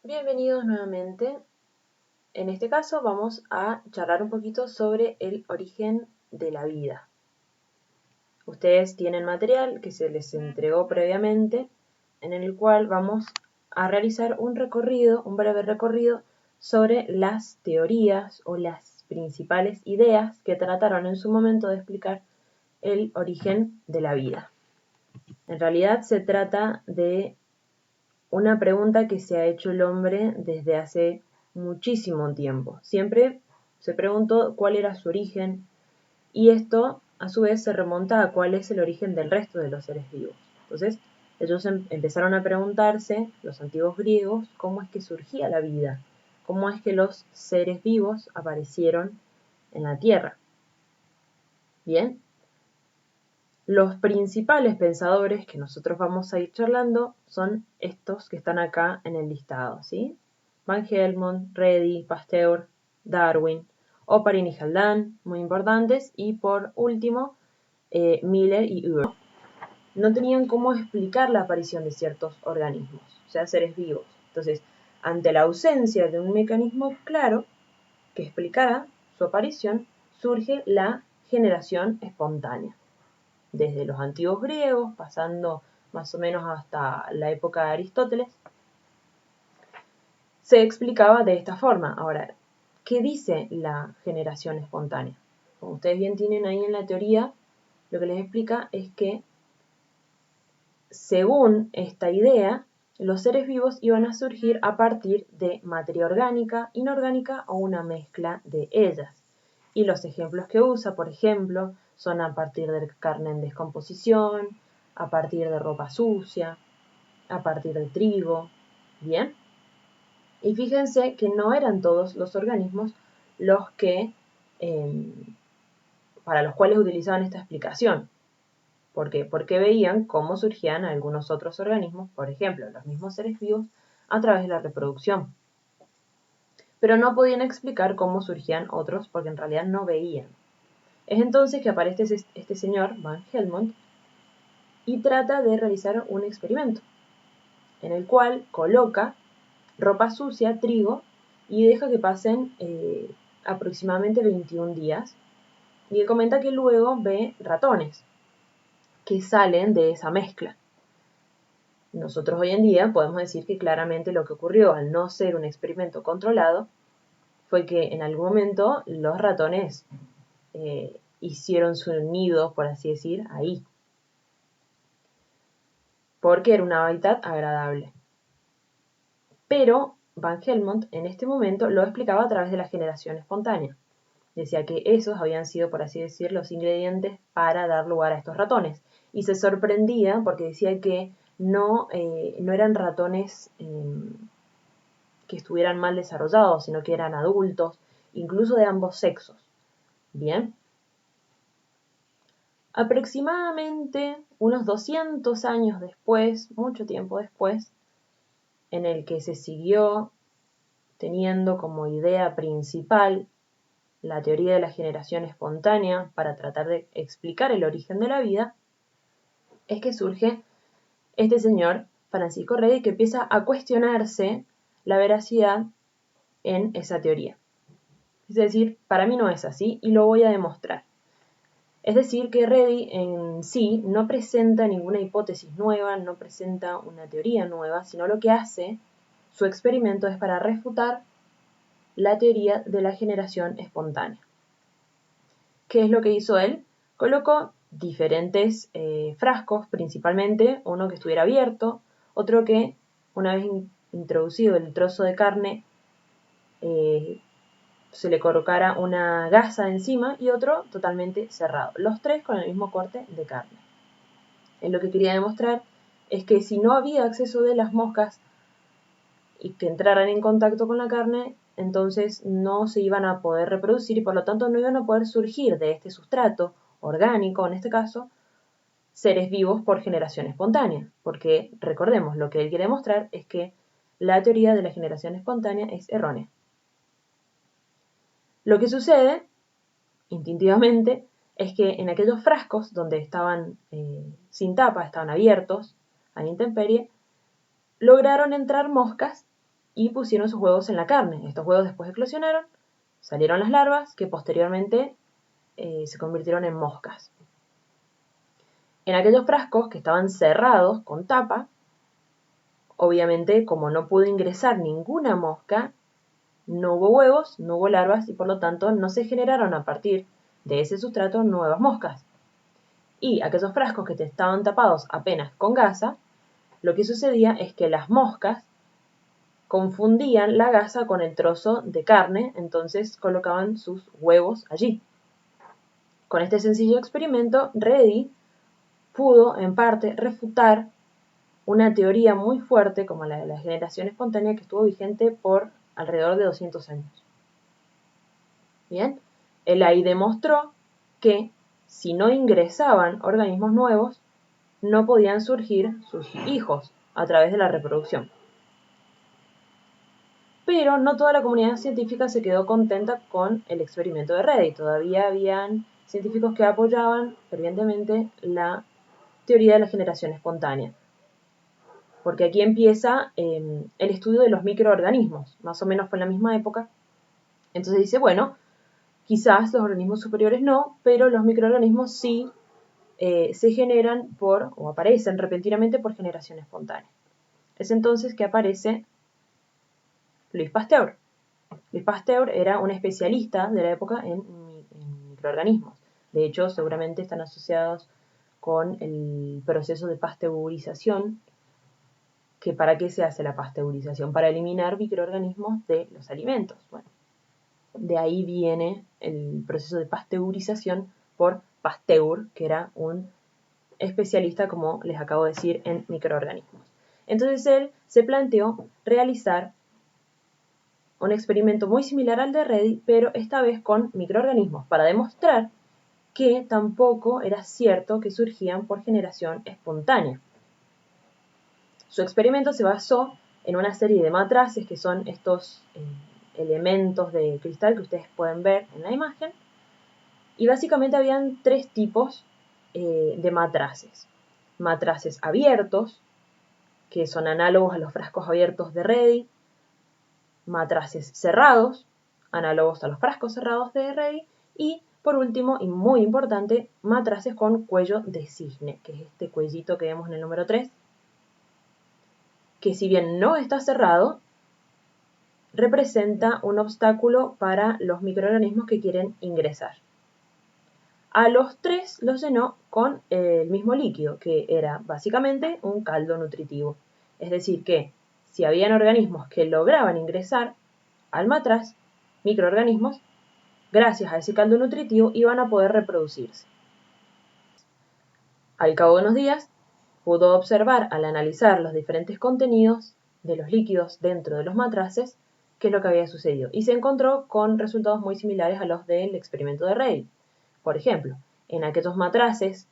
Bienvenidos nuevamente. En este caso vamos a charlar un poquito sobre el origen de la vida. Ustedes tienen material que se les entregó previamente, en el cual vamos a realizar un breve recorrido sobre las teorías o las principales ideas que trataron en su momento de explicar el origen de la vida. En realidad se trata de una pregunta que se ha hecho el hombre desde hace muchísimo tiempo. Siempre se preguntó cuál era su origen y esto a su vez se remonta a cuál es el origen del resto de los seres vivos. Entonces ellos empezaron a preguntarse, los antiguos griegos, cómo es que surgía la vida, cómo es que los seres vivos aparecieron en la Tierra. Bien, los principales pensadores que nosotros vamos a ir charlando son estos que están acá en el listado, ¿sí? Van Helmont, Redi, Pasteur, Darwin, Oparin y Haldane, muy importantes, y por último, Miller y Uhr. No tenían cómo explicar la aparición de ciertos organismos, o sea, seres vivos. Entonces, ante la ausencia de un mecanismo claro que explicara su aparición, surge la generación espontánea. Desde los antiguos griegos, pasando más o menos hasta la época de Aristóteles, se explicaba de esta forma. Ahora, ¿qué dice la generación espontánea? Como ustedes bien tienen ahí en la teoría, lo que les explica es que, según esta idea, los seres vivos iban a surgir a partir de materia orgánica, inorgánica o una mezcla de ellas. Y los ejemplos que usa, por ejemplo, son a partir de carne en descomposición, a partir de ropa sucia, a partir de trigo. ¿Bien? Y fíjense que no eran todos los organismos los que, para los cuales utilizaban esta explicación. ¿Por qué? Porque veían cómo surgían algunos otros organismos, por ejemplo, los mismos seres vivos, a través de la reproducción. Pero no podían explicar cómo surgían otros porque en realidad no veían. Es entonces que aparece este señor, Van Helmont, y trata de realizar un experimento, en el cual coloca ropa sucia, trigo, y deja que pasen aproximadamente 21 días. Y él comenta que luego ve ratones que salen de esa mezcla. Nosotros hoy en día podemos decir que claramente lo que ocurrió, al no ser un experimento controlado, fue que en algún momento los ratones hicieron su nido, por así decir, ahí, porque era un hábitat agradable. Pero Van Helmont en este momento lo explicaba a través de la generación espontánea. Decía que esos habían sido, por así decir, los ingredientes para dar lugar a estos ratones. Y se sorprendía porque decía que no eran ratones que estuvieran mal desarrollados, sino que eran adultos, incluso de ambos sexos. Bien. Aproximadamente unos 200 años después, mucho tiempo después, en el que se siguió teniendo como idea principal la teoría de la generación espontánea para tratar de explicar el origen de la vida, es que surge este señor, Francisco Redi, que empieza a cuestionarse la veracidad en esa teoría. Es decir, para mí no es así y lo voy a demostrar. Es decir, que Redi en sí no presenta ninguna hipótesis nueva, no presenta una teoría nueva, sino lo que hace su experimento es para refutar la teoría de la generación espontánea. ¿Qué es lo que hizo él? Colocó diferentes frascos, principalmente uno que estuviera abierto, otro que, una vez introducido el trozo de carne, se le colocara una gasa encima y otro totalmente cerrado. Los tres con el mismo corte de carne. Él lo que quería demostrar es que si no había acceso de las moscas y que entraran en contacto con la carne, entonces no se iban a poder reproducir y por lo tanto no iban a poder surgir de este sustrato orgánico, en este caso, seres vivos por generación espontánea. Porque recordemos, lo que él quiere demostrar es que la teoría de la generación espontánea es errónea. Lo que sucede, instintivamente, es que en aquellos frascos donde estaban sin tapa, estaban abiertos, a la intemperie, lograron entrar moscas y pusieron sus huevos en la carne. Estos huevos después eclosionaron, salieron las larvas que posteriormente se convirtieron en moscas. En aquellos frascos que estaban cerrados con tapa, obviamente como no pudo ingresar ninguna mosca, no hubo huevos, no hubo larvas y por lo tanto no se generaron a partir de ese sustrato nuevas moscas. Y aquellos frascos que estaban tapados apenas con gasa, lo que sucedía es que las moscas confundían la gasa con el trozo de carne, entonces colocaban sus huevos allí. Con este sencillo experimento, Redi pudo en parte refutar una teoría muy fuerte como la de la generación espontánea que estuvo vigente por alrededor de 200 años. Bien, él ahí demostró que si no ingresaban organismos nuevos, no podían surgir sus hijos a través de la reproducción. Pero no toda la comunidad científica se quedó contenta con el experimento de Redi. Todavía habían científicos que apoyaban fervientemente la teoría de la generación espontánea. Porque aquí empieza el estudio de los microorganismos, más o menos fue en la misma época. Entonces dice, bueno, quizás los organismos superiores no, pero los microorganismos sí se generan o aparecen repentinamente por generación espontánea. Es entonces que aparece Louis Pasteur. Louis Pasteur era un especialista de la época en microorganismos. De hecho, seguramente están asociados con el proceso de pasteurización. ¿Que para qué se hace la pasteurización? Para eliminar microorganismos de los alimentos. Bueno, de ahí viene el proceso de pasteurización por Pasteur, que era un especialista, como les acabo de decir, en microorganismos. Entonces él se planteó realizar un experimento muy similar al de Redi, pero esta vez con microorganismos, para demostrar que tampoco era cierto que surgían por generación espontánea. Su experimento se basó en una serie de matraces, que son estos elementos de cristal que ustedes pueden ver en la imagen, y básicamente habían tres tipos de matraces. Matraces abiertos, que son análogos a los frascos abiertos de Redi, matraces cerrados, análogos a los frascos cerrados de Redi, y por último, y muy importante, matraces con cuello de cisne, que es este cuellito que vemos en el número 3, que si bien no está cerrado, representa un obstáculo para los microorganismos que quieren ingresar. A los tres los llenó con el mismo líquido, que era básicamente un caldo nutritivo. Es decir, que si habían organismos que lograban ingresar al matraz, microorganismos, gracias a ese caldo nutritivo iban a poder reproducirse. Al cabo de unos días, pudo observar al analizar los diferentes contenidos de los líquidos dentro de los matraces qué es lo que había sucedido, y se encontró con resultados muy similares a los del experimento de Redi. Por ejemplo, en aquellos matraces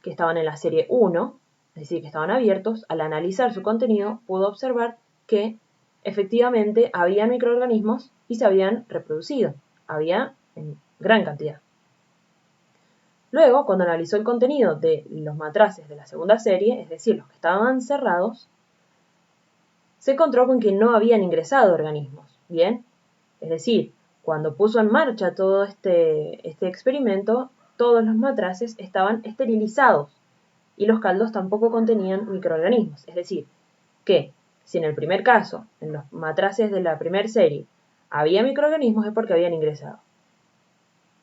que estaban en la serie 1, es decir, que estaban abiertos, al analizar su contenido pudo observar que efectivamente había microorganismos y se habían reproducido. Había en gran cantidad. Luego, cuando analizó el contenido de los matraces de la segunda serie, es decir, los que estaban cerrados, se encontró con que no habían ingresado organismos. Bien, es decir, cuando puso en marcha todo este experimento, todos los matraces estaban esterilizados y los caldos tampoco contenían microorganismos. Es decir, que si en el primer caso, en los matraces de la primera serie, había microorganismos es porque habían ingresado.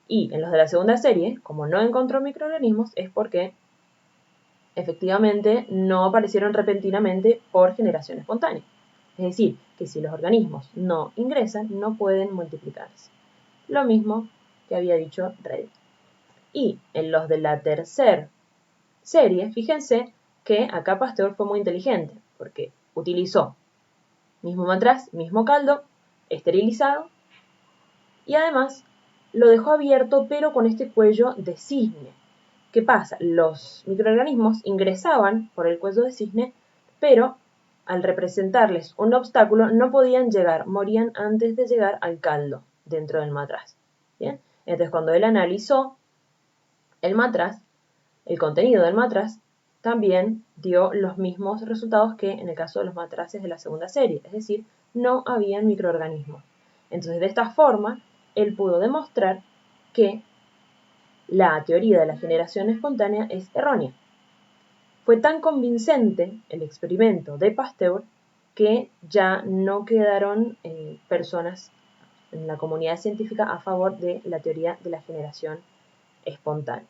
Y en los de la segunda serie, como no encontró microorganismos, es porque efectivamente no aparecieron repentinamente por generación espontánea. Es decir, que si los organismos no ingresan, no pueden multiplicarse. Lo mismo que había dicho Redi. Y en los de la tercera serie, fíjense que acá Pasteur fue muy inteligente, porque utilizó mismo matraz, mismo caldo, esterilizado, y además lo dejó abierto pero con este cuello de cisne. ¿Qué pasa? Los microorganismos ingresaban por el cuello de cisne, pero al representarles un obstáculo no podían llegar, morían antes de llegar al caldo dentro del matraz. ¿Bien? Entonces cuando él analizó el matraz, el contenido del matraz, también dio los mismos resultados que en el caso de los matraces de la segunda serie, es decir, no había microorganismos. Entonces, de esta forma, él pudo demostrar que la teoría de la generación espontánea es errónea. Fue tan convincente el experimento de Pasteur que ya no quedaron personas en la comunidad científica a favor de la teoría de la generación espontánea.